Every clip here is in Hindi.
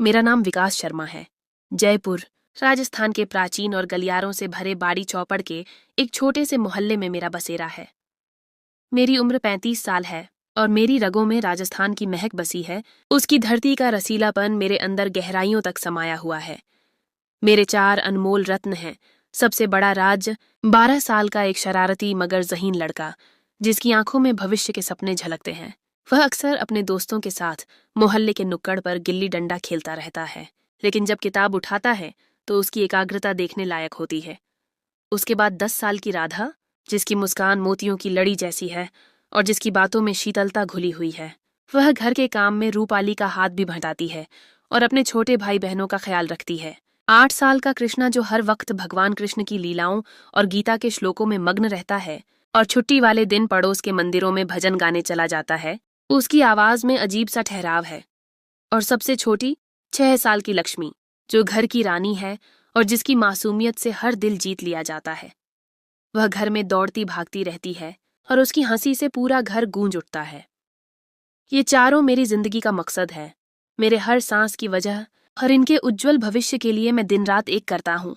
मेरा नाम विकास शर्मा है। जयपुर, राजस्थान के प्राचीन और गलियारों से भरे बाड़ी चौपड़ के एक छोटे से मोहल्ले में मेरा बसेरा है। मेरी उम्र 35 साल है और मेरी रगों में राजस्थान की महक बसी है। उसकी धरती का रसीलापन मेरे अंदर गहराइयों तक समाया हुआ है। मेरे 4 अनमोल रत्न हैं। सबसे बड़ा राज 12 साल का एक शरारती मगर ज़हीन लड़का, जिसकी आंखों में भविष्य के सपने झलकते हैं। वह अक्सर अपने दोस्तों के साथ मोहल्ले के नुक्कड़ पर गिल्ली डंडा खेलता रहता है, लेकिन जब किताब उठाता है तो उसकी एकाग्रता देखने लायक होती है। उसके बाद 10 साल की राधा, जिसकी मुस्कान मोतियों की लड़ी जैसी है और जिसकी बातों में शीतलता घुली हुई है। वह घर के काम में रूपाली का हाथ भी बंटाती है और अपने छोटे भाई बहनों का ख्याल रखती है। 8 साल का कृष्णा, जो हर वक्त भगवान कृष्ण की लीलाओं और गीता के श्लोकों में मग्न रहता है और छुट्टी वाले दिन पड़ोस के मंदिरों में भजन गाने चला जाता है। उसकी आवाज में अजीब सा ठहराव है। और सबसे छोटी 6 साल की लक्ष्मी, जो घर की रानी है और जिसकी मासूमियत से हर दिल जीत लिया जाता है। वह घर में दौड़ती भागती रहती है और उसकी हंसी से पूरा घर गूंज उठता है। ये चारों मेरी जिंदगी का मकसद है, मेरे हर सांस की वजह, और इनके उज्जवल भविष्य के लिए मैं दिन रात एक करता हूँ।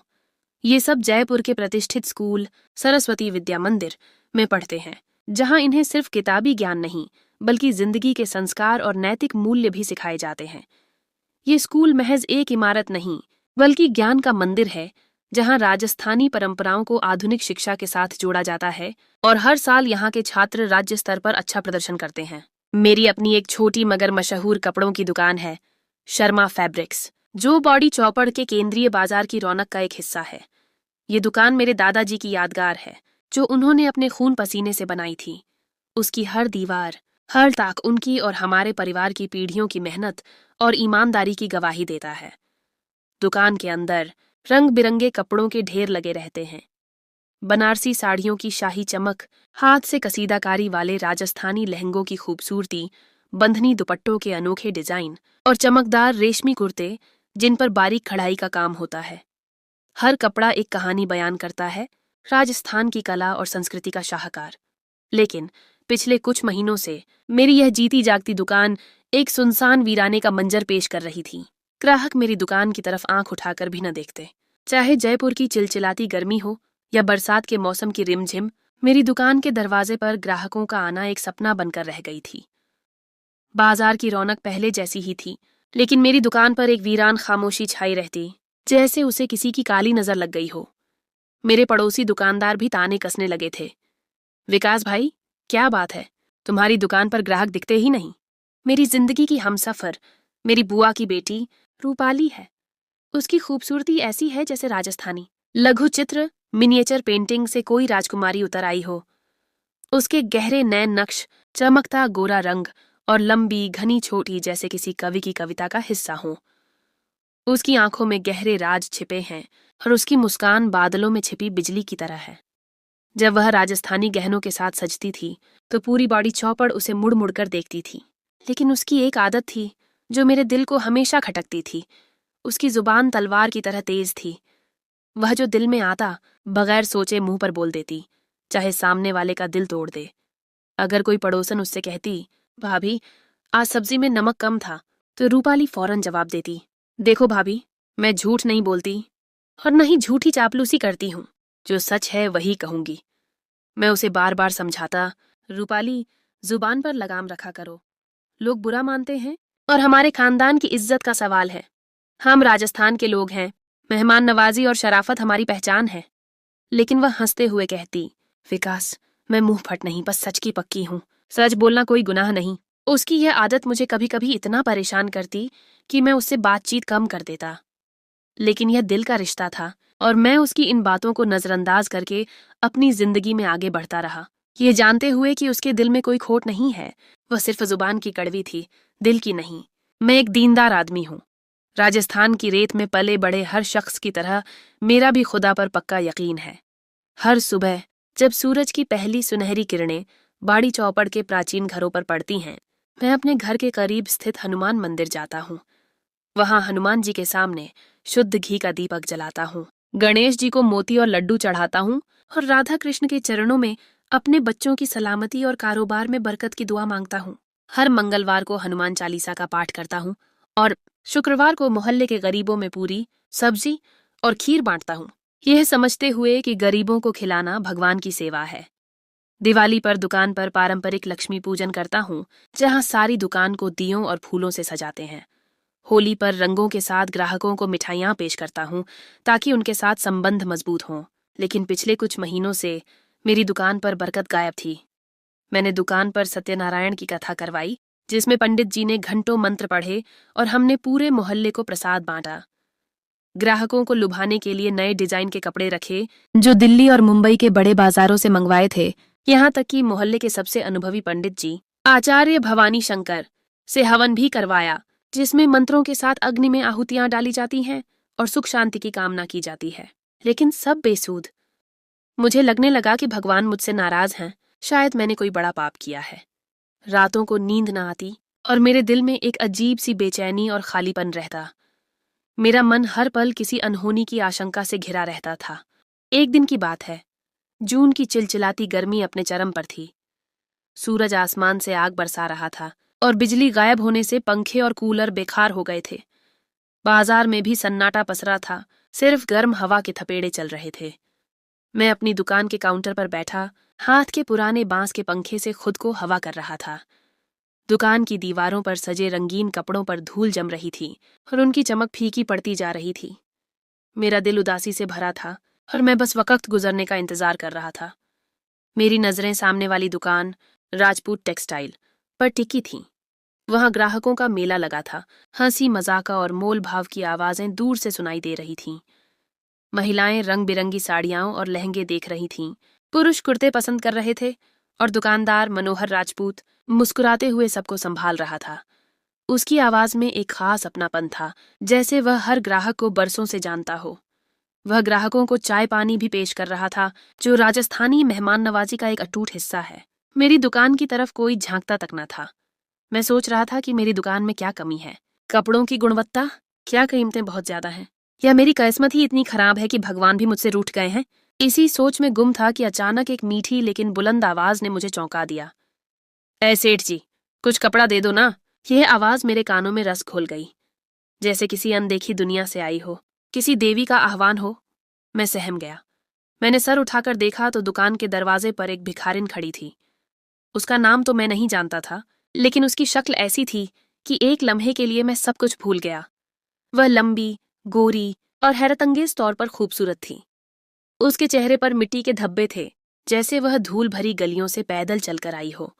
ये सब जयपुर के प्रतिष्ठित स्कूल सरस्वती विद्या मंदिर में पढ़ते हैं, जहाँ इन्हें सिर्फ किताबी ज्ञान नहीं बल्कि जिंदगी के संस्कार और नैतिक मूल्य भी सिखाए जाते हैं। ये स्कूल महज एक इमारत नहीं बल्कि ज्ञान का मंदिर है, जहाँ राजस्थानी परंपराओं को आधुनिक शिक्षा के साथ जोड़ा जाता है और हर साल यहाँ के छात्र राज्य स्तर पर अच्छा प्रदर्शन करते हैं। मेरी अपनी एक छोटी मगर मशहूर कपड़ों की दुकान है, शर्मा फैब्रिक्स, जो बॉडी चौपड़ के केंद्रीय बाजार की रौनक का एक हिस्सा है। ये दुकान मेरे दादाजी की यादगार है, जो उन्होंने अपने खून पसीने से बनाई थी। उसकी हर दीवार, हर ताक उनकी और हमारे परिवार की पीढ़ियों की मेहनत और ईमानदारी की गवाही देता है। दुकान के अंदर रंग बिरंगे कपड़ों के ढेर लगे रहते हैं। बनारसी साड़ियों की शाही चमक, हाथ से कसीदाकारी वाले राजस्थानी लहंगों की खूबसूरती, बंधनी दुपट्टों के अनोखे डिजाइन और चमकदार रेशमी कुर्ते जिन पर बारीक कढ़ाई का काम होता है। हर कपड़ा एक कहानी बयान करता है, राजस्थान की कला और संस्कृति का शाहकार। लेकिन पिछले कुछ महीनों से मेरी यह जीती जागती दुकान एक सुनसान वीराने का मंजर पेश कर रही थी। ग्राहक मेरी दुकान की तरफ आंख उठाकर भी न देखते। चाहे जयपुर की चिलचिलाती गर्मी हो या बरसात के मौसम की रिमझिम, मेरी दुकान के दरवाजे पर ग्राहकों का आना एक सपना बनकर रह गई थी। बाजार की रौनक पहले जैसी ही थी, लेकिन मेरी दुकान पर एक वीरान खामोशी छाई रहती, जैसे उसे किसी की काली नजर लग गई हो। मेरे पड़ोसी दुकानदार भी ताने कसने लगे थे। विकास भाई, क्या बात है, तुम्हारी दुकान पर ग्राहक दिखते ही नहीं। मेरी जिंदगी की हमसफर, मेरी बुआ की बेटी रूपाली है। उसकी खूबसूरती ऐसी है जैसे राजस्थानी लघु चित्र मिनिएचर पेंटिंग से कोई राजकुमारी उतर आई हो। उसके गहरे नैन नक्श, चमकता गोरा रंग और लंबी घनी छोटी जैसे किसी कवि की कविता का हिस्सा हो। उसकी आंखों में गहरे राज छिपे हैं और उसकी मुस्कान बादलों में छिपी बिजली की तरह है। जब वह राजस्थानी गहनों के साथ सजती थी तो पूरी बॉडी चौपड़ उसे मुड़ मुड़ कर देखती थी। लेकिन उसकी एक आदत थी जो मेरे दिल को हमेशा खटकती थी। उसकी जुबान तलवार की तरह तेज थी। वह जो दिल में आता बगैर सोचे मुंह पर बोल देती, चाहे सामने वाले का दिल तोड़ दे। अगर कोई पड़ोसन उससे कहती, भाभी आज सब्जी में नमक कम था, तो रूपाली फौरन जवाब देती, देखो भाभी, मैं झूठ नहीं बोलती और न ही झूठी चापलूसी करती हूँ। जो सच है वही कहूंगी। मैं उसे बार बार समझाता, रूपाली, जुबान पर लगाम रखा करो। लोग बुरा मानते हैं और हमारे खानदान की इज्जत का सवाल है। हम राजस्थान के लोग हैं, मेहमान नवाजी और शराफत हमारी पहचान है। लेकिन वह हंसते हुए कहती, विकास, मैं मुंह फट नहीं, बस सच की पक्की हूँ। सच बोलना कोई गुनाह नहीं। उसकी यह आदत मुझे कभी कभी इतना परेशान करती कि मैं उससे बातचीत कम कर देता। लेकिन यह दिल का रिश्ता था और मैं उसकी इन बातों को नजरअंदाज करके अपनी जिंदगी में आगे बढ़ता रहा, ये जानते हुए कि उसके दिल में कोई खोट नहीं है। वह सिर्फ जुबान की कड़वी थी, दिल की नहीं। मैं एक दीनदार आदमी हूँ। राजस्थान की रेत में पले बड़े हर शख्स की तरह मेरा भी खुदा पर पक्का यकीन है। हर सुबह जब सूरज की पहली सुनहरी किरणें बाड़ी चौपड़ के प्राचीन घरों पर पड़ती हैं, मैं अपने घर के करीब स्थित हनुमान मंदिर जाता हूँ। वहां हनुमान जी के सामने शुद्ध घी का दीपक जलाता हूँ, गणेश जी को मोती और लड्डू चढ़ाता हूँ और राधा कृष्ण के चरणों में अपने बच्चों की सलामती और कारोबार में बरकत की दुआ मांगता हूँ। हर मंगलवार को हनुमान चालीसा का पाठ करता हूँ और शुक्रवार को मोहल्ले के गरीबों में पूरी, सब्जी और खीर बांटता हूँ, यह समझते हुए कि गरीबों को खिलाना भगवान की सेवा है। दिवाली पर दुकान पर पारंपरिक लक्ष्मी पूजन करता हूँ, जहाँ सारी दुकान को दियों और फूलों से सजाते हैं। होली पर रंगों के साथ ग्राहकों को मिठाइयाँ पेश करता हूँ ताकि उनके साथ संबंध मजबूत हों। लेकिन पिछले कुछ महीनों से मेरी दुकान पर बरकत गायब थी। मैंने दुकान पर सत्यनारायण की कथा करवाई, जिसमें पंडित जी ने घंटों मंत्र पढ़े और हमने पूरे मोहल्ले को प्रसाद बांटा। ग्राहकों को लुभाने के लिए नए डिजाइन के कपड़े रखे, जो दिल्ली और मुंबई के बड़े बाजारों से मंगवाए थे। यहाँ तक कि मोहल्ले के सबसे अनुभवी पंडित जी, आचार्य भवानी शंकर, से हवन भी करवाया, जिसमें मंत्रों के साथ अग्नि में आहुतियां डाली जाती हैं और सुख शांति की कामना की जाती है। लेकिन सब बेसूद। मुझे लगने लगा कि भगवान मुझसे नाराज हैं। शायद मैंने कोई बड़ा पाप किया है। रातों को नींद न आती और मेरे दिल में एक अजीब सी बेचैनी और खालीपन रहता। मेरा मन हर पल किसी अनहोनी की आशंका से घिरा रहता था। एक दिन की बात है। जून की चिलचिलाती गर्मी अपने चरम पर थी। सूरज आसमान से आग बरसा रहा था और बिजली गायब होने से पंखे और कूलर बेकार हो गए थे। बाजार में भी सन्नाटा पसरा था, सिर्फ गर्म हवा के थपेड़े चल रहे थे। मैं अपनी दुकान के काउंटर पर बैठा हाथ के पुराने बांस के पंखे से खुद को हवा कर रहा था। दुकान की दीवारों पर सजे रंगीन कपड़ों पर धूल जम रही थी और उनकी चमक फीकी पड़ती जा रही थी। मेरा दिल उदासी से भरा था और मैं बस वक्त गुजरने का इंतजार कर रहा था। मेरी नजरें सामने वाली दुकान, राजपूत टेक्सटाइल, पर टिकी थीं। वहां ग्राहकों का मेला लगा था। हंसी मजाका और मोल भाव की आवाजें दूर से सुनाई दे रही थीं। महिलाएं रंग बिरंगी साड़ियां और लहंगे देख रही थीं। पुरुष कुर्ते पसंद कर रहे थे और दुकानदार मनोहर राजपूत मुस्कुराते हुए सबको संभाल रहा था। उसकी आवाज में एक खास अपनापन था, जैसे वह हर ग्राहक को बरसों से जानता हो। वह ग्राहकों को चाय पानी भी पेश कर रहा था, जो राजस्थानी मेहमान नवाजी का एक अटूट हिस्सा है। मेरी दुकान की तरफ कोई झांकता तक न था। मैं सोच रहा था कि मेरी दुकान में क्या कमी है। कपड़ों की गुणवत्ता? क्या कीमतें बहुत ज्यादा हैं? या मेरी किस्मत ही इतनी खराब है कि भगवान भी मुझसे रूठ गए हैं? इसी सोच में गुम था कि अचानक एक मीठी लेकिन बुलंद आवाज ने मुझे चौंका दिया। ऐ सेठ जी, कुछ कपड़ा दे दो ना। यह आवाज मेरे कानों में रस घोल गई, जैसे किसी अनदेखी दुनिया से आई हो, किसी देवी का आह्वान हो। मैं सहम गया। मैंने सर उठाकर देखा तो दुकान के दरवाजे पर एक भिखारिन खड़ी थी। उसका नाम तो मैं नहीं जानता था, लेकिन उसकी शक्ल ऐसी थी कि एक लम्हे के लिए मैं सब कुछ भूल गया। वह लंबी, गोरी और हैरतअंगेज तौर पर खूबसूरत थी। उसके चेहरे पर मिट्टी के धब्बे थे, जैसे वह धूल भरी गलियों से पैदल चलकर आई हो।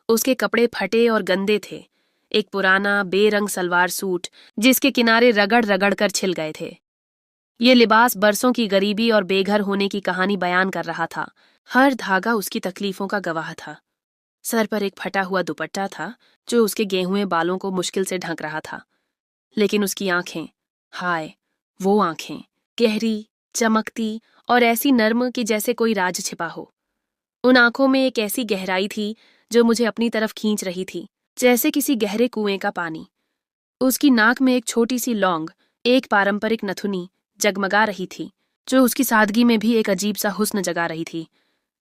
उसके कपड़े फटे और गंदे थे। एक पुराना बेरंग सलवार सूट, जिसके किनारे रगड़ रगड़ कर छिल गए थे। ये लिबास बरसों की गरीबी और बेघर होने की कहानी बयान कर रहा था। हर धागा उसकी तकलीफों का गवाह था। सर पर एक फटा हुआ दुपट्टा था, जो उसके गेहूं बालों को मुश्किल से ढक रहा था। लेकिन उसकी आंखें, हाय, वो आंखें, गहरी, चमकती और ऐसी नर्म कि जैसे कोई राज छिपा हो। उन आंखों में एक ऐसी गहराई थी जो मुझे अपनी तरफ खींच रही थी, जैसे किसी गहरे कुएं का पानी। उसकी नाक में एक छोटी सी लौंग, एक पारंपरिक नथुनी, जगमगा रही थी, जो उसकी सादगी में भी एक अजीब सा हुस्न जगा रही थी,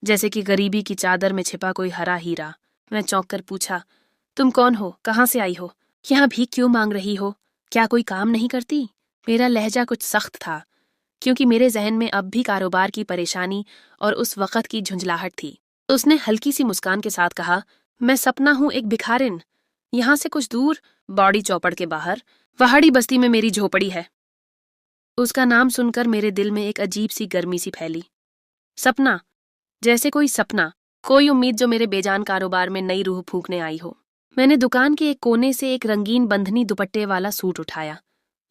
जैसे कि गरीबी की चादर में छिपा कोई हरा हीरा। मैं चौंक कर पूछा, तुम कौन हो? कहाँ से आई हो? यहाँ भीख क्यों मांग रही हो? क्या कोई काम नहीं करती? मेरा लहजा कुछ सख्त था, क्योंकि मेरे जहन में अब भी कारोबार की परेशानी और उस वक़्त की झुंझलाहट थी। उसने हल्की सी मुस्कान के साथ कहा, मैं सपना हूँ, एक भिखारिन। यहाँ से कुछ दूर, बॉडी चौपड़ के बाहर, पहाड़ी बस्ती में मेरी झोपड़ी है। उसका नाम सुनकर मेरे दिल में एक अजीब सी गर्मी सी फैली। सपना, जैसे कोई सपना, कोई उम्मीद जो मेरे बेजान कारोबार में नई रूह फूंकने आई हो। मैंने दुकान के एक कोने से एक रंगीन बंधनी दुपट्टे वाला सूट उठाया,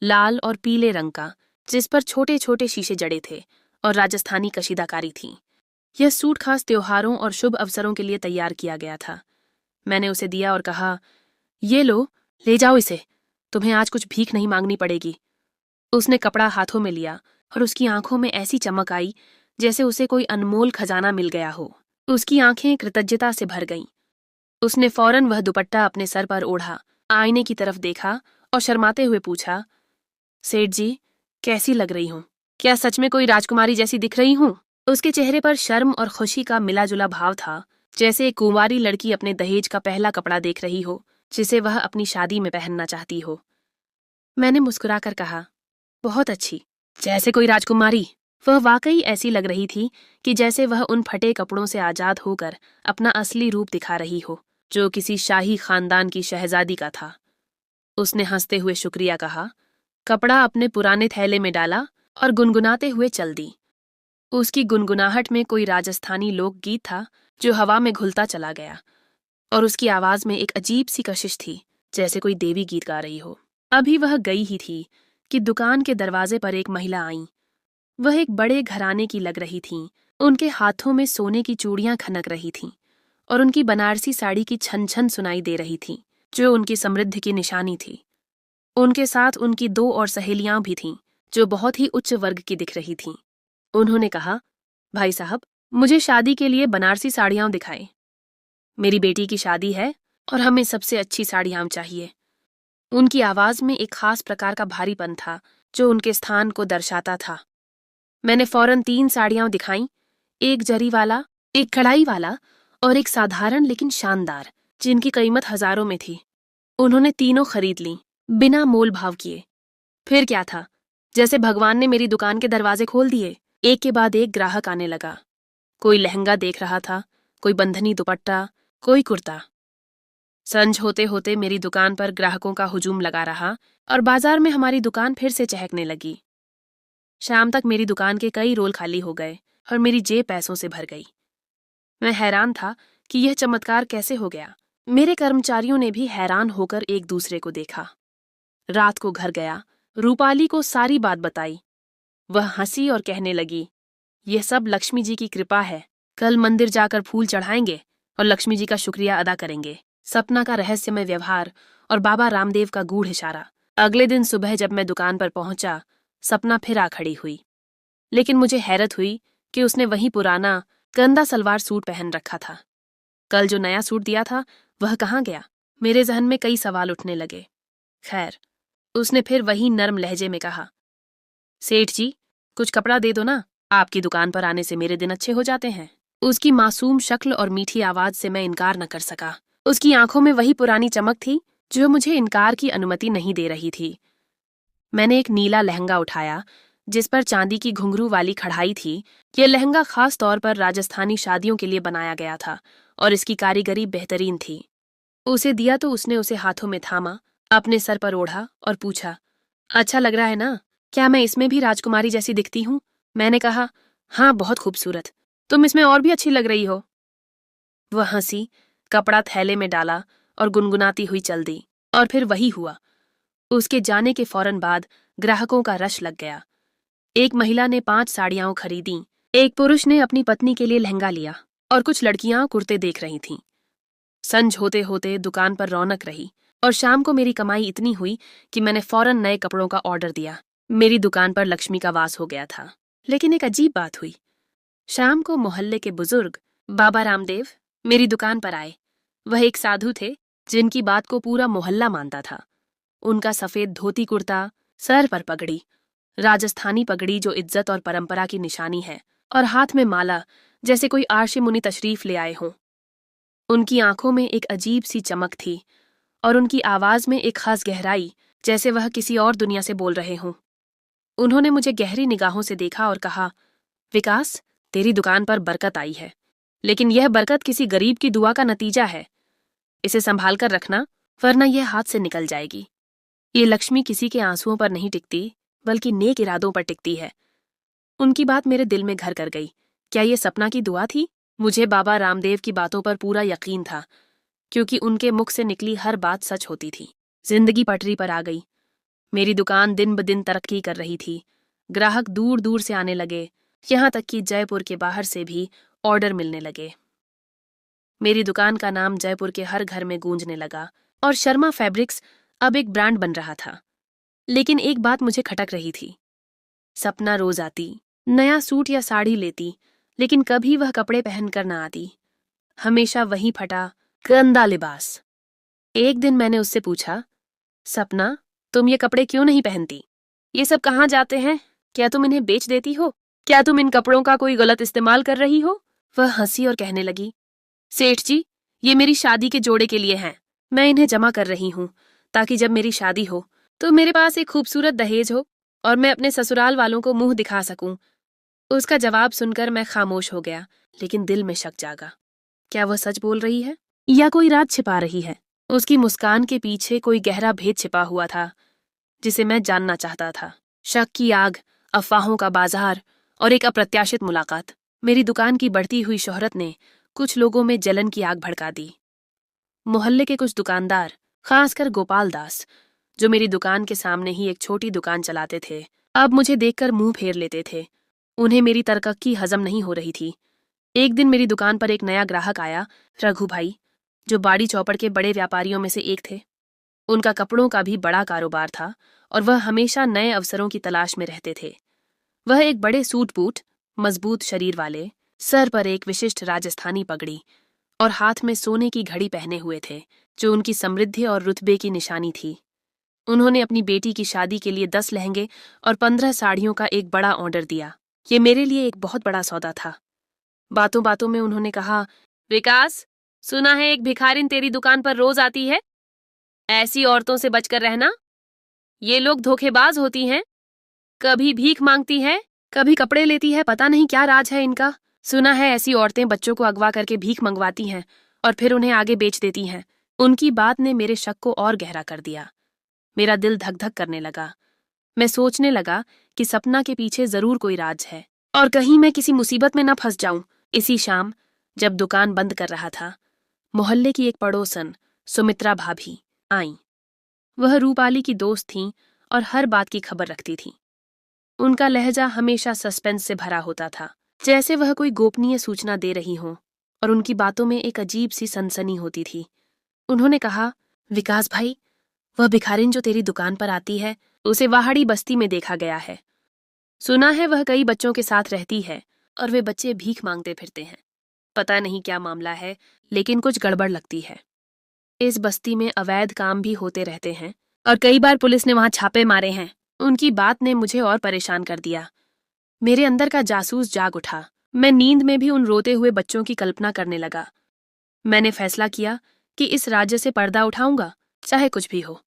लाल और पीले रंग का, जिस पर छोटे छोटे शीशे जड़े थे और राजस्थानी कशीदाकारी थी। यह सूट खास त्योहारों और शुभ अवसरों के लिए तैयार किया गया था। मैंने उसे दिया और कहा, ये लो, ले जाओ इसे, तुम्हें आज कुछ भीख नहीं मांगनी पड़ेगी। उसने कपड़ा हाथों में लिया और उसकी आंखों में ऐसी चमक आई जैसे उसे कोई अनमोल खजाना मिल गया हो। उसकी आंखें कृतज्ञता से भर गईं। उसने फौरन वह दुपट्टा अपने सर पर ओढ़ा, आईने की तरफ देखा और शर्माते हुए पूछा, सेठ जी, कैसी लग रही हूँ? क्या सच में कोई राजकुमारी जैसी दिख रही हूँ? उसके चेहरे पर शर्म और खुशी का मिला जुला भाव था, जैसे एक कुंवारी लड़की अपने दहेज का पहला कपड़ा देख रही हो, जिसे वह अपनी शादी में पहनना चाहती हो। मैंने मुस्कुराकर कहा, बहुत अच्छी, जैसे कोई राजकुमारी। वह वाकई ऐसी लग रही थी कि जैसे वह उन फटे कपड़ों से आजाद होकर अपना असली रूप दिखा रही हो, जो किसी शाही खानदान की शहजादी का था। उसने हंसते हुए शुक्रिया कहा, कपड़ा अपने पुराने थैले में डाला और गुनगुनाते हुए चल दी। उसकी गुनगुनाहट में कोई राजस्थानी लोकगीत था जो हवा में घुलता चला गया, और उसकी आवाज में एक अजीब सी कशिश थी, जैसे कोई देवी गीत गा रही हो। अभी वह गई ही थी कि दुकान के दरवाजे पर एक महिला आई। वह एक बड़े घराने की लग रही थीं। उनके हाथों में सोने की चूड़ियां खनक रही थीं और उनकी बनारसी साड़ी की छन छन सुनाई दे रही थी, जो उनकी समृद्धि की निशानी थी। उनके साथ उनकी 2 और सहेलियां भी थीं, जो बहुत ही उच्च वर्ग की दिख रही थीं। उन्होंने कहा, भाई साहब, मुझे शादी के लिए बनारसी साड़ियां दिखाएं। मेरी बेटी की शादी है और हमें सबसे अच्छी साड़ियां चाहिए। उनकी आवाज में एक खास प्रकार का भारीपन था जो उनके स्थान को दर्शाता था। मैंने फौरन 3 साड़ियां दिखाईं, एक जरी वाला, एक कढ़ाई वाला और एक साधारण लेकिन शानदार, जिनकी कीमत हजारों में थी। उन्होंने तीनों खरीद लीं, बिना मोल भाव किए। फिर क्या था, जैसे भगवान ने मेरी दुकान के दरवाजे खोल दिए। एक के बाद एक ग्राहक आने लगा। कोई लहंगा देख रहा था, कोई बंधनी दुपट्टा, कोई कुर्ता। संझ होते होते मेरी दुकान पर ग्राहकों का हुजूम लगा रहा और बाजार में हमारी दुकान फिर से चहकने लगी। शाम तक मेरी दुकान के कई रोल खाली हो गए और मेरी जेब पैसों से भर गई। मैं हैरान था कि यह चमत्कार कैसे हो गया। मेरे कर्मचारियों ने भी हैरान होकर एक दूसरे को देखा। रात को घर गया, रूपाली को सारी बात बताई। वह हंसी और कहने लगी, यह सब लक्ष्मी जी की कृपा है। कल मंदिर जाकर फूल चढ़ाएंगे और लक्ष्मी जी का शुक्रिया अदा करेंगे। सपना का रहस्यमय व्यवहार और बाबा रामदेव का गूढ़ इशारा। अगले दिन सुबह जब मैं दुकान पर पहुंचा, सपना फिर आ खड़ी हुई। लेकिन मुझे हैरत हुई कि उसने वही पुराना गंदा सलवार सूट पहन रखा था। कल जो नया सूट दिया था वह कहाँ गया? मेरे जहन में कई सवाल उठने लगे। खैर, उसने फिर वही नर्म लहजे में कहा, सेठ जी, कुछ कपड़ा दे दो ना, आपकी दुकान पर आने से मेरे दिन अच्छे हो जाते हैं। उसकी मासूम शक्ल और मीठी आवाज से मैं इनकार न कर सका। उसकी आंखों में वही पुरानी चमक थी जो मुझे इनकार की अनुमति नहीं दे रही थी। मैंने एक नीला लहंगा उठाया जिस पर चांदी की घुंघरू वाली कढ़ाई थी। यह लहंगा खास तौर पर राजस्थानी शादियों के लिए बनाया गया था और इसकी कारीगरी बेहतरीन थी। उसे दिया तो उसने उसे हाथों में थामा, अपने सर पर ओढ़ा और पूछा, अच्छा लग रहा है ना? क्या मैं इसमें भी राजकुमारी जैसी दिखती हूँ? मैंने कहा, हाँ, बहुत खूबसूरत। तुम इसमें और भी अच्छी लग रही हो। वह हंसी, कपड़ा थैले में डाला और गुनगुनाती हुई चल दी। और फिर वही हुआ। उसके जाने के फौरन बाद ग्राहकों का रश लग गया। एक महिला ने 5 साड़ियां खरीदी, एक पुरुष ने अपनी पत्नी के लिए लहंगा लिया और कुछ लड़कियां कुर्ते देख रही थीं। संझ होते होते दुकान पर रौनक रही और शाम को मेरी कमाई इतनी हुई कि मैंने फौरन नए कपड़ों का ऑर्डर दिया। मेरी दुकान पर लक्ष्मी का वास हो गया था। लेकिन एक अजीब बात हुई। शाम को मोहल्ले के बुजुर्ग बाबा रामदेव मेरी दुकान पर आए। वह एक साधु थे जिनकी बात को पूरा मोहल्ला मानता था। उनका सफेद धोती कुर्ता, सर पर पगड़ी, राजस्थानी पगड़ी जो इज्जत और परंपरा की निशानी है, और हाथ में माला, जैसे कोई आर्षि मुनि तशरीफ ले आए हों। उनकी आंखों में एक अजीब सी चमक थी और उनकी आवाज में एक खास गहराई, जैसे वह किसी और दुनिया से बोल रहे हों। उन्होंने मुझे गहरी निगाहों से देखा और कहा, विकास, तेरी दुकान पर बरकत आई है, लेकिन यह बरकत किसी गरीब की दुआ का नतीजा है। इसे संभाल कर रखना, वरना यह हाथ से निकल जाएगी। ये लक्ष्मी किसी के आंसुओं पर नहीं टिकती, बल्कि नेक इरादों पर टिकती है। उनकी बात मेरे दिल में घर कर गई। क्या ये सपना की दुआ थी? मुझे बाबा रामदेव की बातों पर पूरा यकीन था, क्योंकि उनके मुख से निकली हर बात सच होती थी। जिंदगी पटरी पर आ गई। मेरी दुकान दिन ब दिन तरक्की कर रही थी। ग्राहक दूर दूर से आने लगे, यहाँ तक कि जयपुर के बाहर से भी ऑर्डर मिलने लगे। मेरी दुकान का नाम जयपुर के हर घर में गूंजने लगा और शर्मा फैब्रिक्स अब एक ब्रांड बन रहा था। लेकिन एक बात मुझे खटक रही थी। सपना रोज आती, नया सूट या साड़ी लेती, लेकिन कभी वह कपड़े पहनकर न आती। हमेशा वही फटा, गंदा लिबास। एक दिन मैंने उससे पूछा, सपना, तुम ये कपड़े क्यों नहीं पहनती? ये सब कहाँ जाते हैं? क्या तुम इन्हें बेच देती हो? क्या तुम इन कपड़ों का कोई गलत इस्तेमाल कर रही हो? वह हंसी और कहने लगी, सेठ जी, ये मेरी शादी के जोड़े के लिए हैं। मैं इन्हें जमा कर रही हूँ ताकि जब मेरी शादी हो तो मेरे पास एक खूबसूरत दहेज हो और मैं अपने ससुराल वालों को मुंह दिखा सकूं। उसका जवाब सुनकर मैं खामोश हो गया, लेकिन दिल में शक जागा। क्या वह सच बोल रही है या कोई राज छिपा रही है? उसकी मुस्कान के पीछे कोई गहरा भेद छिपा हुआ था, जिसे मैं जानना चाहता था। शक की आग, अफवाहों का बाजार और एक अप्रत्याशित मुलाकात। मेरी दुकान की बढ़ती हुई शोहरत ने कुछ लोगों में जलन की आग भड़का दी। मोहल्ले के कुछ दुकानदार, खासकर गोपाल दास, जो मेरी दुकान के सामने ही एक छोटी दुकान चलाते थे, अब मुझे देखकर मुंह फेर लेते थे। उन्हें मेरी तरक्की हजम नहीं हो रही थी। एक दिन मेरी दुकान पर एक नया ग्राहक आया, रघु भाई, जो बाड़ी चौपड़ के बड़े व्यापारियों में से एक थे। उनका कपड़ों का भी बड़ा कारोबार था और वह हमेशा नए अवसरों की तलाश में रहते थे। वह एक बड़े सूट बूट, मजबूत शरीर वाले, सर पर एक विशिष्ट राजस्थानी पगड़ी और हाथ में सोने की घड़ी पहने हुए थे, जो उनकी समृद्धि और रुतबे की निशानी थी। उन्होंने अपनी बेटी की शादी के लिए 10 लहंगे और 15 साड़ियों का एक बड़ा ऑर्डर दिया। ये मेरे लिए एक बहुत बड़ा सौदा था। बातों बातों में उन्होंने कहा, विकास, सुना है एक भिखारिन तेरी दुकान पर रोज आती है। ऐसी औरतों से बचकर रहना। ये लोग धोखेबाज होती हैं, कभी भीख मांगती है, कभी कपड़े लेती है, पता नहीं क्या राज है इनका। सुना है ऐसी औरतें बच्चों को अगवा करके भीख मंगवाती हैं और फिर उन्हें आगे बेच देती हैं। उनकी बात ने मेरे शक को और गहरा कर दिया। मेरा दिल धक धक करने लगा। मैं सोचने लगा कि सपना के पीछे जरूर कोई राज है और कहीं मैं किसी मुसीबत में न फंस जाऊं। इसी शाम, जब दुकान बंद कर रहा था, मोहल्ले की एक पड़ोसन, सुमित्रा भाभी, आईं। वह रूपाली की दोस्त थीं और हर बात की खबर रखती थीं। उनका लहजा हमेशा सस्पेंस से भरा होता था, जैसे वह कोई गोपनीय सूचना दे रही हों, और उनकी बातों में एक अजीब सी सनसनी होती थी। उन्होंने कहा, विकास भाई, वह भिखारिन जो तेरी दुकान पर आती है, उसे वाहड़ी बस्ती में देखा गया है। सुना है वह कई बच्चों के साथ रहती है और वे बच्चे भीख मांगते फिरते हैं। पता नहीं क्या मामला है, लेकिन कुछ गड़बड़ लगती है। इस बस्ती में अवैध काम भी होते रहते हैं और कई बार पुलिस ने वहां छापे मारे हैं। उनकी बात ने मुझे और परेशान कर दिया। मेरे अंदर का जासूस जाग उठा। मैं नींद में भी उन रोते हुए बच्चों की कल्पना करने लगा। मैंने फैसला किया कि इस राज्य से पर्दा उठाऊंगा, चाहे कुछ भी हो।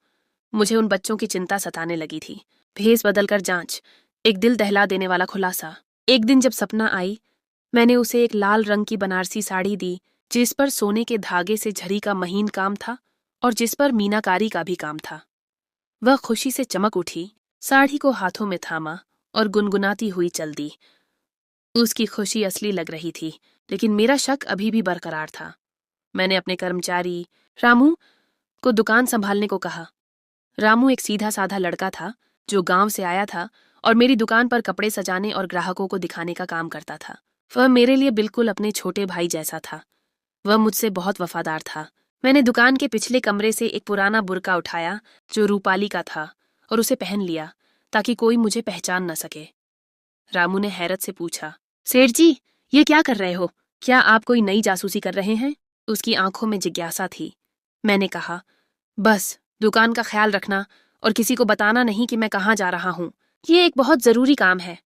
मुझे उन बच्चों की चिंता सताने लगी थी। भेस बदलकर जांच, एक दिल दहला देने वाला खुलासा। एक दिन जब सपना आई, मैंने उसे एक लाल रंग की बनारसी साड़ी दी, जिस पर सोने के धागे से झरी का महीन काम था और जिस पर मीनाकारी का भी काम था। वह खुशी से चमक उठी, साड़ी को हाथों में थामा और गुनगुनाती हुई चल दी। उसकी खुशी असली लग रही थी, लेकिन मेरा शक अभी भी बरकरार था। मैंने अपने कर्मचारी रामू को दुकान संभालने को कहा। रामू एक सीधा साधा लड़का था जो गांव से आया था और मेरी दुकान पर कपड़े सजाने और ग्राहकों को दिखाने का काम करता था। वह मेरे लिए बिल्कुल अपने छोटे भाई जैसा था। वह मुझसे बहुत वफादार था। मैंने दुकान के पिछले कमरे से एक पुराना बुर्का उठाया जो रूपाली का था और उसे पहन लिया ताकि कोई मुझे पहचान न सके। रामू ने हैरत से पूछा, सेठ जी, ये क्या कर रहे हो? क्या आप कोई नई जासूसी कर रहे हैं? उसकी आंखों में जिज्ञासा थी। मैंने कहा, बस दुकान का ख्याल रखना और किसी को बताना नहीं कि मैं कहाँ जा रहा हूँ। ये एक बहुत जरूरी काम है।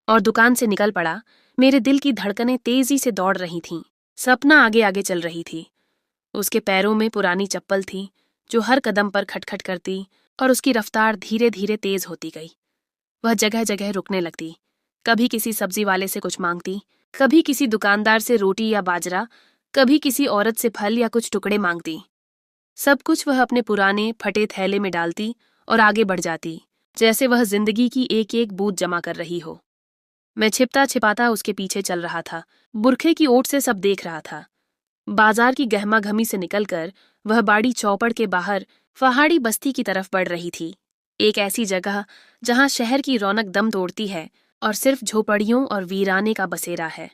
और दुकान से निकल पड़ा। मेरे दिल की धड़कनें तेजी से दौड़ रही थीं। सपना आगे आगे चल रही थी। उसके पैरों में पुरानी चप्पल थी जो हर कदम पर खटखट करती और उसकी रफ्तार धीरे धीरे तेज होती गई। वह जगह जगह रुकने लगती, कभी किसी सब्जी वाले से कुछ मांगती, कभी किसी दुकानदार से रोटी या बाजरा, कभी किसी औरत से फल या कुछ टुकड़े मांगती। सब कुछ वह अपने पुराने फटे थैले में डालती और आगे बढ़ जाती, जैसे वह जिंदगी की एक एक बूंद जमा कर रही हो। मैं छिपता छिपाता उसके पीछे चल रहा था। बुरखे की ओट से सब देख रहा था। बाजार की गहमागहमी से निकलकर वह बाड़ी चौपड़ के बाहर पहाड़ी बस्ती की तरफ बढ़ रही थी। एक ऐसी जगह जहां शहर की रौनक दम तोड़ती है और सिर्फ झोपड़ियों और वीराने का बसेरा है।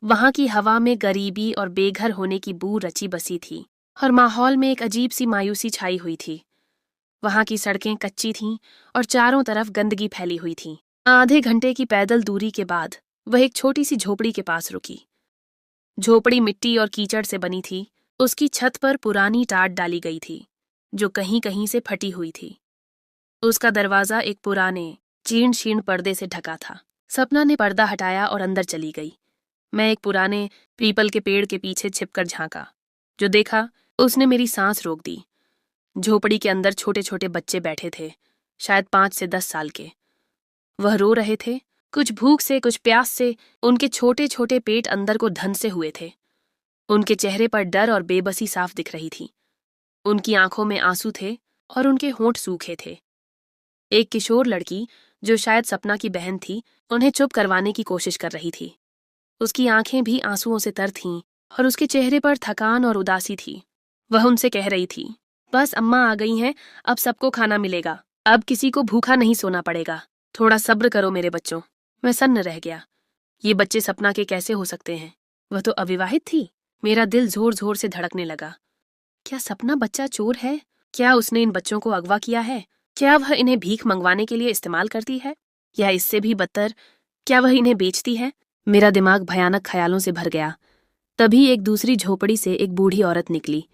वहां की हवा में गरीबी और बेघर होने की बू रची बसी थी और माहौल में एक अजीब सी मायूसी छाई हुई थी। वहां की सड़कें कच्ची थीं और चारों तरफ गंदगी फैली हुई थी। आधे घंटे की पैदल दूरी के बाद वह एक छोटी सी झोपड़ी के पास रुकी। झोपड़ी मिट्टी और कीचड़ से बनी थी। उसकी छत पर पुरानी टाट डाली गई थी जो कहीं कहीं से फटी हुई थी। उसका दरवाजा एक पुराने जीर्ण शीर्ण पर्दे से ढका था। सपना ने पर्दा हटाया और अंदर चली गई। मैं एक पुराने पीपल के पेड़ के पीछे छिपकर झांका। जो देखा, उसने मेरी सांस रोक दी। झोपड़ी के अंदर छोटे छोटे बच्चे बैठे थे, शायद 5 से 10 साल के। वह रो रहे थे, कुछ भूख से कुछ प्यास से। उनके छोटे छोटे पेट अंदर को धंसे हुए थे। उनके चेहरे पर डर और बेबसी साफ दिख रही थी। उनकी आंखों में आंसू थे और उनके होंठ सूखे थे। एक किशोर लड़की, जो शायद सपना की बहन थी, उन्हें चुप करवाने की कोशिश कर रही थी। उसकी आंखें भी आंसुओं से तर थीं और उसके चेहरे पर थकान और उदासी थी। वह उनसे कह रही थी, बस अम्मा आ गई हैं, अब सबको खाना मिलेगा, अब किसी को भूखा नहीं सोना पड़ेगा, थोड़ा सब्र करो मेरे बच्चों। मैं सन्न रह गया। ये बच्चे सपना के कैसे हो सकते हैं? वह तो अविवाहित थी। मेरा दिल जोर जोर से धड़कने लगा। क्या सपना बच्चा चोर है? क्या उसने इन बच्चों को अगवा किया है? क्या वह इन्हें भीख मंगवाने के लिए इस्तेमाल करती है? या इससे भी बदतर, क्या वह इन्हें बेचती है? मेरा दिमाग भयानक ख्यालों से भर गया। तभी एक दूसरी झोपड़ी से एक बूढ़ी औरत निकली।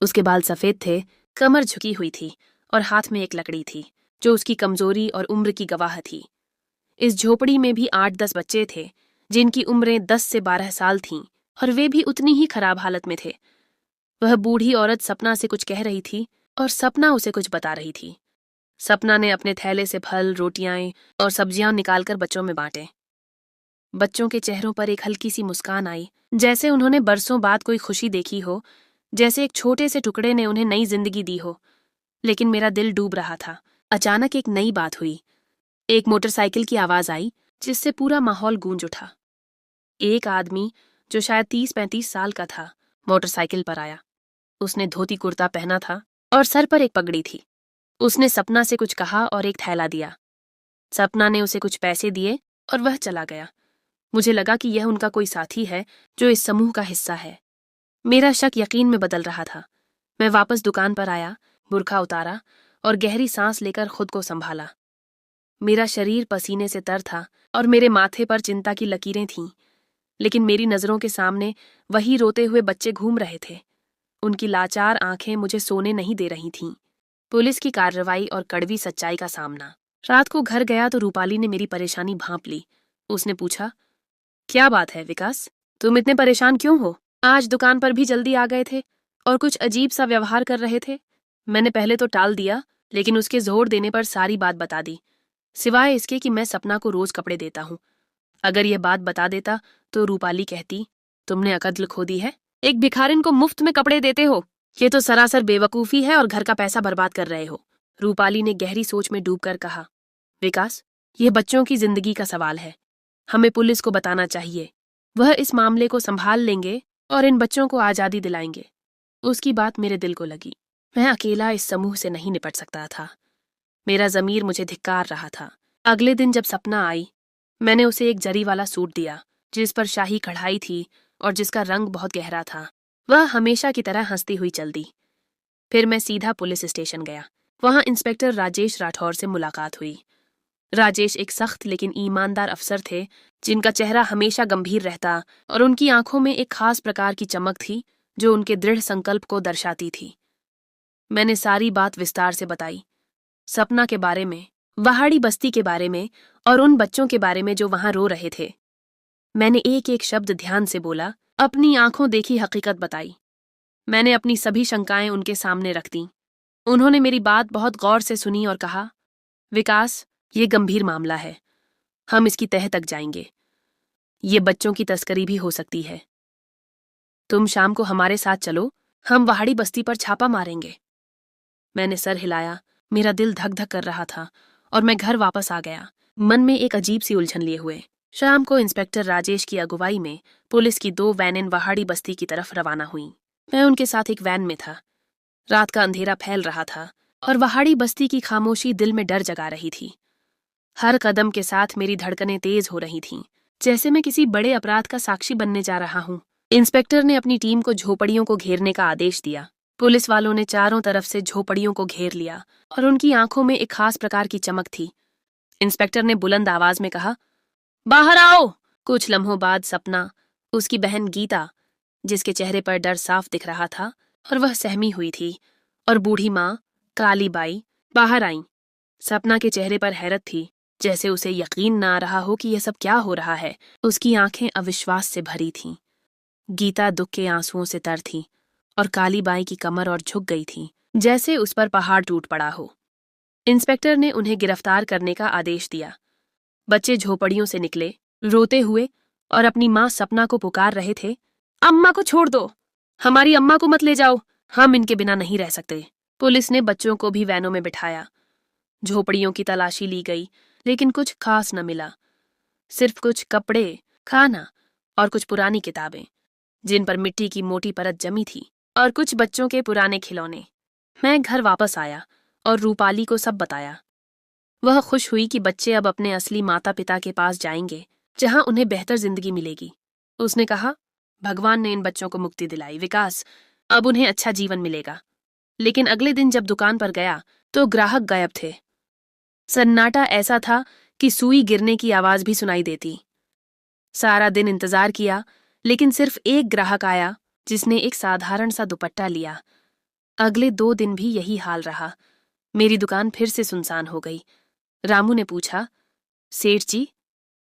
उसके बाल सफेद थे, कमर झुकी हुई थी और हाथ में एक लकड़ी थी, जो उसकी कमजोरी और उम्र की गवाह थी। इस झोपड़ी में भी 8-10 बच्चे थे, जिनकी उम्रें 10 से 12 साल थीं, और वे भी उतनी ही खराब हालत में थे। वह बूढ़ी औरत सपना से कुछ कह रही थी और सपना उसे कुछ बता रही थी। सपना ने अपने थैले से फल, रोटियां और सब्जियां निकालकर बच्चों में बांटे। बच्चों के चेहरों पर एक हल्की सी मुस्कान आई, जैसे उन्होंने बरसों बाद कोई खुशी देखी हो, जैसे एक छोटे से टुकड़े ने उन्हें नई जिंदगी दी हो। लेकिन मेरा दिल डूब रहा था। अचानक एक नई बात हुई। एक मोटरसाइकिल की आवाज आई, जिससे पूरा माहौल गूंज उठा। एक आदमी, जो शायद 30-35 साल का था, मोटरसाइकिल पर आया। उसने धोती कुर्ता पहना था और सर पर एक पगड़ी थी। उसने सपना से कुछ कहा और एक थैला दिया। सपना ने उसे कुछ पैसे दिए और वह चला गया। मुझे लगा कि यह उनका कोई साथी है, जो इस समूह का हिस्सा है। मेरा शक यकीन में बदल रहा था। मैं वापस दुकान पर आया, बुर्का उतारा और गहरी सांस लेकर खुद को संभाला। मेरा शरीर पसीने से तर था और मेरे माथे पर चिंता की लकीरें थीं। लेकिन मेरी नजरों के सामने वही रोते हुए बच्चे घूम रहे थे। उनकी लाचार आंखें मुझे सोने नहीं दे रही थीं। पुलिस की कार्रवाई और कड़वी सच्चाई का सामना। रात को घर गया तो रूपाली ने मेरी परेशानी भांप ली। उसने पूछा, क्या बात है विकास, तुम इतने परेशान क्यों हो? आज दुकान पर भी जल्दी आ गए थे और कुछ अजीब सा व्यवहार कर रहे थे। मैंने पहले तो टाल दिया, लेकिन उसके जोर देने पर सारी बात बता दी, सिवाय इसके कि मैं सपना को रोज कपड़े देता हूँ। अगर यह बात बता देता तो रूपाली कहती, तुमने अकल खो दी है, एक भिखारिन को मुफ्त में कपड़े देते हो। ये तो सरासर बेवकूफी है और घर का पैसा बर्बाद कर रहे हो। रूपाली ने गहरी सोच में डूबकर कहा, विकास, ये बच्चों की जिंदगी का सवाल है। हमें पुलिस को बताना चाहिए। वह इस मामले को संभाल लेंगे और इन बच्चों को आजादी दिलाएंगे। उसकी बात मेरे दिल को लगी। मैं अकेला इस समूह से नहीं निपट सकता था। मेरा ज़मीर मुझे धिक्कार रहा था। अगले दिन जब सपना आई, मैंने उसे एक जरी वाला सूट दिया, जिस पर शाही कढ़ाई थी और जिसका रंग बहुत गहरा था। वह हमेशा की तरह हंसती हुई चल दी। फिर मैं सीधा पुलिस स्टेशन गया। वहां इंस्पेक्टर राजेश राठौर से मुलाकात हुई। राजेश एक सख्त लेकिन ईमानदार अफसर थे, जिनका चेहरा हमेशा गंभीर रहता और उनकी आंखों में एक खास प्रकार की चमक थी, जो उनके दृढ़ संकल्प को दर्शाती थी। मैंने सारी बात विस्तार से बताई, सपना के बारे में, वहाड़ी बस्ती के बारे में और उन बच्चों के बारे में जो वहां रो रहे थे। मैंने एक एक शब्द ध्यान से बोला, अपनी आंखों देखी हकीकत बताई। मैंने अपनी सभी शंकाएं उनके सामने रख दी। उन्होंने मेरी बात बहुत गौर से सुनी और कहा, विकास, ये गंभीर मामला है, हम इसकी तह तक जाएंगे। ये बच्चों की तस्करी भी हो सकती है। तुम शाम को हमारे साथ चलो, हम वहाड़ी बस्ती पर छापा मारेंगे। मैंने सर हिलाया। मेरा दिल धक धक कर रहा था और मैं घर वापस आ गया, मन में एक अजीब सी उलझन लिए हुए। शाम को इंस्पेक्टर राजेश की अगुवाई में पुलिस की 2 वैनें वहाड़ी बस्ती की तरफ रवाना हुईं। मैं उनके साथ एक वैन में था। रात का अंधेरा फैल रहा था और वहाड़ी बस्ती की खामोशी दिल में डर जगा रही थी। हर कदम के साथ मेरी धड़कनें तेज हो रही थीं, जैसे मैं किसी बड़े अपराध का साक्षी बनने जा रहा हूं। इंस्पेक्टर ने अपनी टीम को झोपड़ियों को घेरने का आदेश दिया। पुलिस वालों ने चारों तरफ से झोपड़ियों को घेर लिया और उनकी आंखों में एक खास प्रकार की चमक थी। इंस्पेक्टर ने बुलंद आवाज में कहा, बाहर आओ। कुछ लम्हों बाद सपना, उसकी बहन गीता, जिसके चेहरे पर डर साफ दिख रहा था और वह सहमी हुई थी, और बूढ़ी माँ काली बाई बाहर आईं। सपना के चेहरे पर हैरत थी, जैसे उसे यकीन ना आ रहा हो कि यह सब क्या हो रहा है। उसकी आंखें अविश्वास से भरी थीं। गीता दुख के आंसुओं से तर थी और काली बाई की कमर और झुक गई थी। जैसे उस पर पहाड़ टूट पड़ा हो। इंस्पेक्टर ने उन्हें गिरफ्तार करने का आदेश दिया। बच्चे झोपड़ियों से निकले, रोते हुए, और अपनी माँ सपना को पुकार रहे थे, अम्मा को छोड़ दो, हमारी अम्मा को मत ले जाओ, हम इनके बिना नहीं रह सकते। पुलिस ने बच्चों को भी वैनों में बिठाया। झोपड़ियों की तलाशी ली गई, लेकिन कुछ खास न मिला। सिर्फ कुछ कपड़े, खाना और कुछ पुरानी किताबें जिन पर मिट्टी की मोटी परत जमी थी, और कुछ बच्चों के पुराने खिलौने। मैं घर वापस आया और रूपाली को सब बताया। वह खुश हुई कि बच्चे अब अपने असली माता पिता के पास जाएंगे, जहां उन्हें बेहतर जिंदगी मिलेगी। उसने कहा, भगवान ने इन बच्चों को मुक्ति दिलाई विकास, अब उन्हें अच्छा जीवन मिलेगा। लेकिन अगले दिन जब दुकान पर गया तो ग्राहक गायब थे। सन्नाटा ऐसा था कि सुई गिरने की आवाज भी सुनाई देती। सारा दिन इंतजार किया, लेकिन सिर्फ एक ग्राहक आया जिसने एक साधारण सा दुपट्टा लिया। अगले 2 दिन भी यही हाल रहा। मेरी दुकान फिर से सुनसान हो गई। रामू ने पूछा, सेठ जी,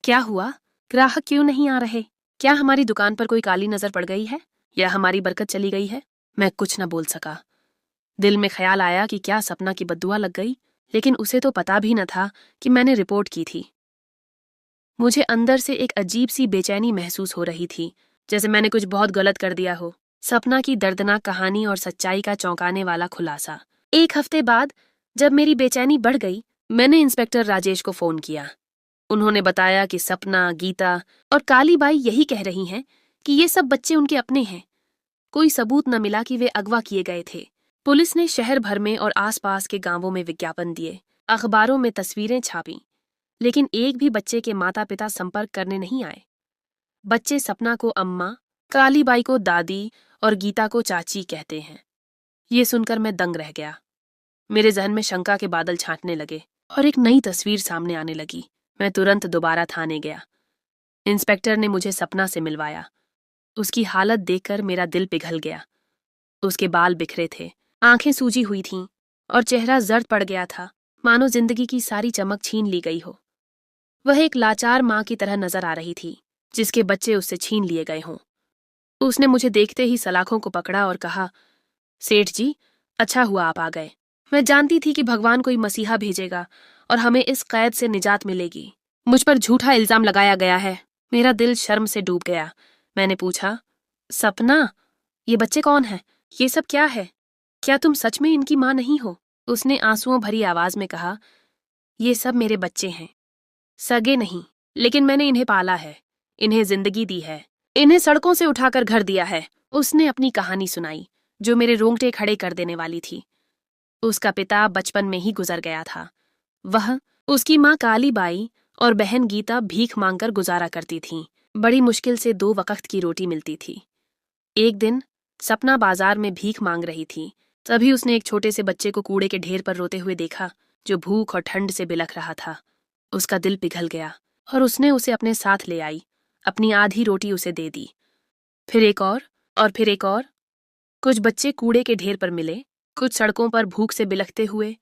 क्या हुआ? ग्राहक क्यों नहीं आ रहे? क्या हमारी दुकान पर कोई काली नजर पड़ गई है, या हमारी बरकत चली गई है? मैं कुछ न बोल सका। दिल में ख्याल आया कि क्या सपना की बद्दुआ लग गई, लेकिन उसे तो पता भी न था कि मैंने रिपोर्ट की थी। मुझे अंदर से एक अजीब सी बेचैनी महसूस हो रही थी, जैसे मैंने कुछ बहुत गलत कर दिया हो। सपना की दर्दनाक कहानी और सच्चाई का चौंकाने वाला खुलासा। 1 हफ्ते बाद जब मेरी बेचैनी बढ़ गई, मैंने इंस्पेक्टर राजेश को फोन किया। उन्होंने बताया कि सपना, गीता और काली बाई यही कह रही हैं कि ये सब बच्चे उनके अपने हैं। कोई सबूत न मिला कि वे अगवा किए गए थे। पुलिस ने शहर भर में और आसपास के गांवों में विज्ञापन दिए, अखबारों में तस्वीरें छापी, लेकिन एक भी बच्चे के माता पिता संपर्क करने नहीं आए। बच्चे सपना को अम्मा, काली बाई को दादी और गीता को चाची कहते हैं। ये सुनकर मैं दंग रह गया। मेरे जहन में शंका के बादल छांटने लगे और एक नई तस्वीर सामने आने लगी। मैं तुरंत दोबारा थाने गया। इंस्पेक्टर ने मुझे सपना से मिलवाया। उसकी हालत देखकर मेरा दिल पिघल गया। उसके बाल बिखरे थे, आंखें सूजी हुई थीं और चेहरा जर्द पड़ गया था, मानो जिंदगी की सारी चमक छीन ली गई हो। वह एक लाचार माँ की तरह नजर आ रही थी, जिसके बच्चे उससे छीन लिए गए हों। उसने मुझे देखते ही सलाखों को पकड़ा और कहा, सेठ जी, अच्छा हुआ आप आ गए। मैं जानती थी कि भगवान कोई मसीहा भेजेगा और हमें इस कैद से निजात मिलेगी। मुझ पर झूठा इल्जाम लगाया गया है। मेरा दिल शर्म से डूब गया। मैंने पूछा, सपना, ये बच्चे कौन हैं? ये सब क्या है? क्या तुम सच में इनकी माँ नहीं हो? उसने आंसुओं भरी आवाज में कहा, ये सब मेरे बच्चे हैं। सगे नहीं, लेकिन मैंने इन्हें पाला है, इन्हें जिंदगी दी है, इन्हें सड़कों से उठाकर घर दिया है। उसने अपनी कहानी सुनाई, जो मेरे रोंगटे खड़े कर देने वाली थी। उसका पिता बचपन में ही गुजर गया था। वह, उसकी माँ काली बाई और बहन गीता भीख मांगकर गुजारा करती थीं। बड़ी मुश्किल से 2 वक्त की रोटी मिलती थी। एक दिन सपना बाजार में भीख मांग रही थी, तभी उसने एक छोटे से बच्चे को कूड़े के ढेर पर रोते हुए देखा, जो भूख और ठंड से बिलख रहा था। उसका दिल पिघल गया और उसने उसे अपने साथ ले आई। अपनी आधी रोटी उसे दे दी। फिर एक और फिर एक और। कुछ बच्चे कूड़े के ढेर पर मिले, कुछ सड़कों पर भूख से बिलखते हुए,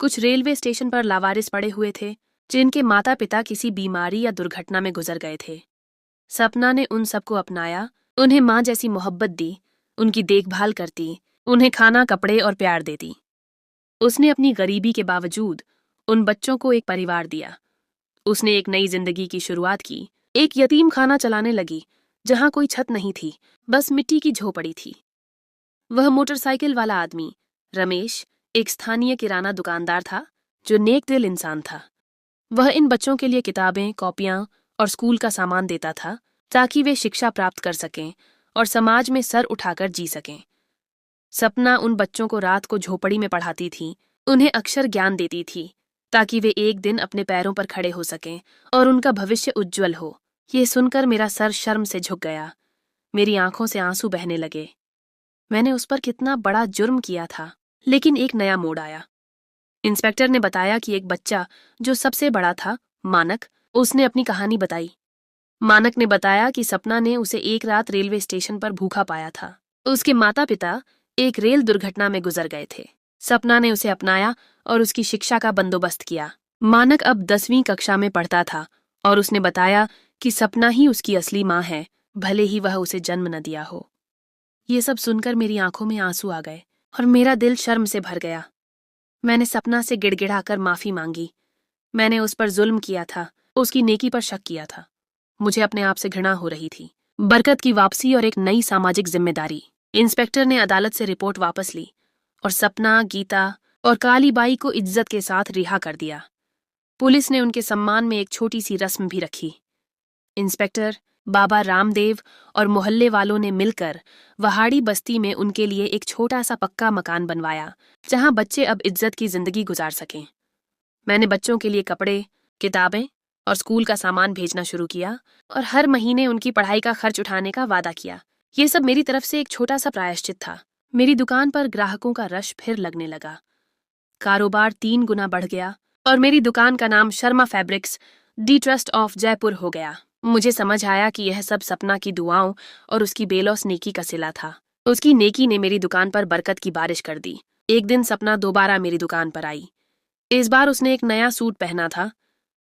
कुछ रेलवे स्टेशन पर लावारिस पड़े हुए थे, जिनके माता पिता किसी बीमारी या दुर्घटना में गुजर गए थे। सपना ने उन सबको अपनाया, उन्हें माँ जैसी मोहब्बत दी, उनकी देखभाल करती, उन्हें खाना, कपड़े और प्यार देती। उसने अपनी गरीबी के बावजूद उन बच्चों को एक परिवार दिया। उसने एक नई जिंदगी की शुरुआत की, एक यतीम खाना चलाने लगी, जहां कोई छत नहीं थी, बस मिट्टी की झोपड़ी थी। वह मोटरसाइकिल वाला आदमी, रमेश, एक स्थानीय किराना दुकानदार था, जो नेक दिल इंसान था। वह इन बच्चों के लिए किताबें, कॉपियां और स्कूल का सामान देता था, ताकि वे शिक्षा प्राप्त कर सकें और समाज में सर उठाकर जी सकें। सपना उन बच्चों को रात को झोपड़ी में पढ़ाती थी, उन्हें अक्षर ज्ञान देती थी, ताकि वे एक दिन अपने पैरों पर खड़े हो सकें और उनका भविष्य उज्जवल हो। ये सुनकर मेरा सर शर्म से झुक गया। मेरी आंखों से आंसू बहने लगे। मैंने उस पर कितना बड़ा जुर्म किया था। लेकिन एक नया मोड़ आया। इंस्पेक्टर ने बताया कि एक बच्चा जो सबसे बड़ा था, मानक, उसने अपनी कहानी बताई। मानक ने बताया कि सपना ने उसे एक रात रेलवे स्टेशन पर भूखा पाया था। उसके माता पिता एक रेल दुर्घटना में गुजर गए थे। सपना ने उसे अपनाया और उसकी शिक्षा का बंदोबस्त किया। मानक अब 10वीं कक्षा में पढ़ता था और उसने बताया कि सपना ही उसकी असली माँ है, भले ही वह उसे जन्म न दिया हो। ये सब सुनकर मेरी आंखों में आंसू आ गए। और मेरा दिल शर्म से भर गया। मैंने सपना से गिड़गिड़ाकर माफी मांगी। मैंने उस पर जुल्म किया था, उसकी नेकी पर शक किया था। मुझे अपने आप से घृणा हो रही थी। बरकत की वापसी और एक नई सामाजिक जिम्मेदारी। इंस्पेक्टर ने अदालत से रिपोर्ट वापस ली और सपना, गीता और काली बाई को इज्जत के साथ रिहा कर दिया। पुलिस ने उनके सम्मान में एक छोटी सी रस्म भी रखी। इंस्पेक्टर, बाबा रामदेव और मोहल्ले वालों ने मिलकर वहाड़ी बस्ती में उनके लिए एक छोटा सा पक्का मकान बनवाया, जहां बच्चे अब इज्जत की जिंदगी गुजार सकें। मैंने बच्चों के लिए कपड़े, किताबें और स्कूल का सामान भेजना शुरू किया और हर महीने उनकी पढ़ाई का खर्च उठाने का वादा किया। ये सब मेरी तरफ से एक छोटा सा प्रायश्चित था। मेरी दुकान पर ग्राहकों का रश फिर लगने लगा। कारोबार 3 गुना बढ़ गया और मेरी दुकान का नाम Sharma fabrics D trust of Jaipur हो गया। मुझे समझ आया कि यह सब सपना की दुआओं और उसकी बेलौस नेकी का सिला था। उसकी नेकी ने मेरी दुकान पर बरकत की बारिश कर दी। एक दिन सपना दोबारा मेरी दुकान पर आई। इस बार उसने एक नया सूट पहना था,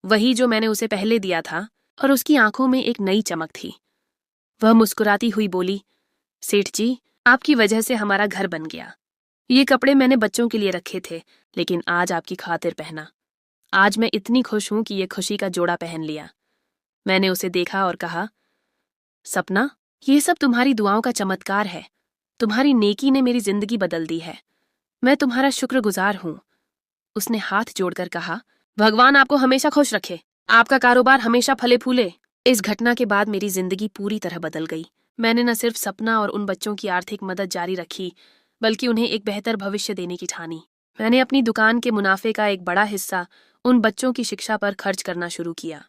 वही जो मैंने उसे पहले दिया था, और उसकी आंखों में एक नई चमक थी। वह मुस्कुराती हुई बोली, सेठ जी, आपकी वजह से हमारा घर बन गया। ये कपड़े मैंने बच्चों के लिए रखे थे, लेकिन आज आपकी खातिर पहना। आज मैं इतनी खुश हूं कि ये खुशी का जोड़ा पहन लिया। मैंने उसे देखा और कहा, सपना, ये सब तुम्हारी दुआओं का चमत्कार है। तुम्हारी नेकी ने मेरी जिंदगी बदल दी है। मैं तुम्हारा शुक्रगुजार हूं। उसने हाथ जोड़कर कहा, भगवान आपको हमेशा खुश रखे, आपका कारोबार हमेशा फले फूले। इस घटना के बाद मेरी जिंदगी पूरी तरह बदल गई। मैंने न सिर्फ सपना और उन बच्चों की आर्थिक मदद जारी रखी, बल्कि उन्हें एक बेहतर भविष्य देने की ठानी। मैंने अपनी दुकान के मुनाफे का एक बड़ा हिस्सा उन बच्चों की शिक्षा पर खर्च करना शुरू किया।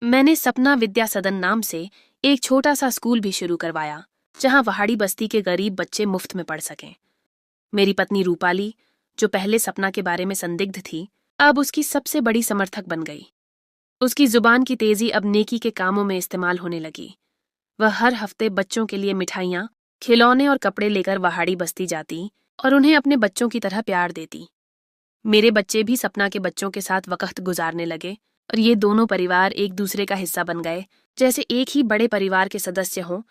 मैंने सपना विद्या सदन नाम से एक छोटा सा स्कूल भी शुरू करवाया, जहां वहाड़ी बस्ती के गरीब बच्चे मुफ्त में पढ़ सकें। मेरी पत्नी रूपाली, जो पहले सपना के बारे में संदिग्ध थी, अब उसकी सबसे बड़ी समर्थक बन गई। उसकी जुबान की तेजी अब नेकी के कामों में इस्तेमाल होने लगी। वह हर हफ्ते बच्चों के लिए मिठाइयाँ, खिलौने और कपड़े लेकर वहाड़ी बस्ती जाती और उन्हें अपने बच्चों की तरह प्यार देती। मेरे बच्चे भी सपना के बच्चों के साथ वक्त गुजारने लगे और ये दोनों परिवार एक दूसरे का हिस्सा बन गए, जैसे एक ही बड़े परिवार के सदस्य हों,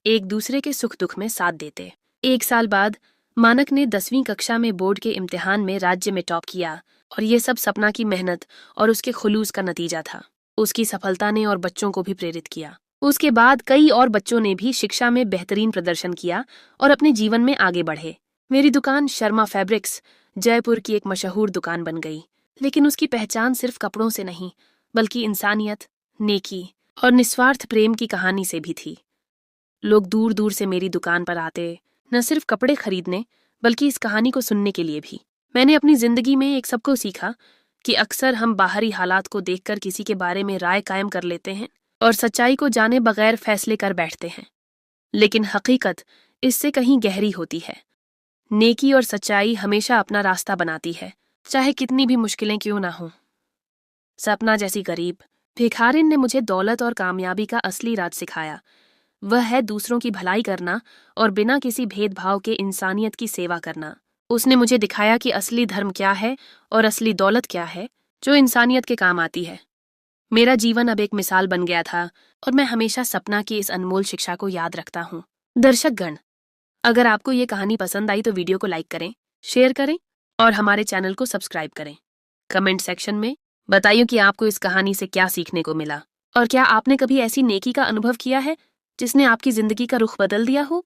एक दूसरे के सुख दुख में साथ देते। 1 साल बाद मानक ने 10वीं कक्षा में बोर्ड के इम्तिहान में राज्य में टॉप किया और ये सब सपना की मेहनत और उसके खुलूस का नतीजा था। उसकी सफलता ने और बच्चों को भी प्रेरित किया। उसके बाद कई और बच्चों ने भी शिक्षा में बेहतरीन प्रदर्शन किया और अपने जीवन में आगे बढ़े। मेरी दुकान शर्मा फैब्रिक्स जयपुर की एक मशहूर दुकान बन गई, लेकिन उसकी पहचान सिर्फ कपड़ों से नहीं, बल्कि इंसानियत, नेकी और निस्वार्थ प्रेम की कहानी से भी थी। लोग दूर दूर से मेरी दुकान पर आते, न सिर्फ कपड़े खरीदने, बल्कि इस कहानी को सुनने के लिए भी। मैंने अपनी जिंदगी में एक सबको सीखा कि अक्सर हम बाहरी हालात को देखकर किसी के बारे में राय कायम कर लेते हैं और सच्चाई को जाने बगैर फैसले कर बैठते हैं, लेकिन हकीकत इससे कहीं गहरी होती है। नेकी और सच्चाई हमेशा अपना रास्ता बनाती है, चाहे कितनी भी मुश्किलें क्यों ना हों। सपना जैसी गरीब भिखारिन ने मुझे दौलत और कामयाबी का असली राज सिखाया। वह है दूसरों की भलाई करना और बिना किसी भेदभाव के इंसानियत की सेवा करना। उसने मुझे दिखाया कि असली धर्म क्या है और असली दौलत क्या है, जो इंसानियत के काम आती है। मेरा जीवन अब एक मिसाल बन गया था और मैं हमेशा सपना की इस अनमोल शिक्षा को याद रखता हूँ। दर्शकगण, अगर आपको ये कहानी पसंद आई तो वीडियो को लाइक करें, शेयर करें और हमारे चैनल को सब्सक्राइब करें। कमेंट सेक्शन में बताइए कि आपको इस कहानी से क्या सीखने को मिला और क्या आपने कभी ऐसी नेकी का अनुभव किया है जिसने आपकी जिंदगी का रुख बदल दिया हो।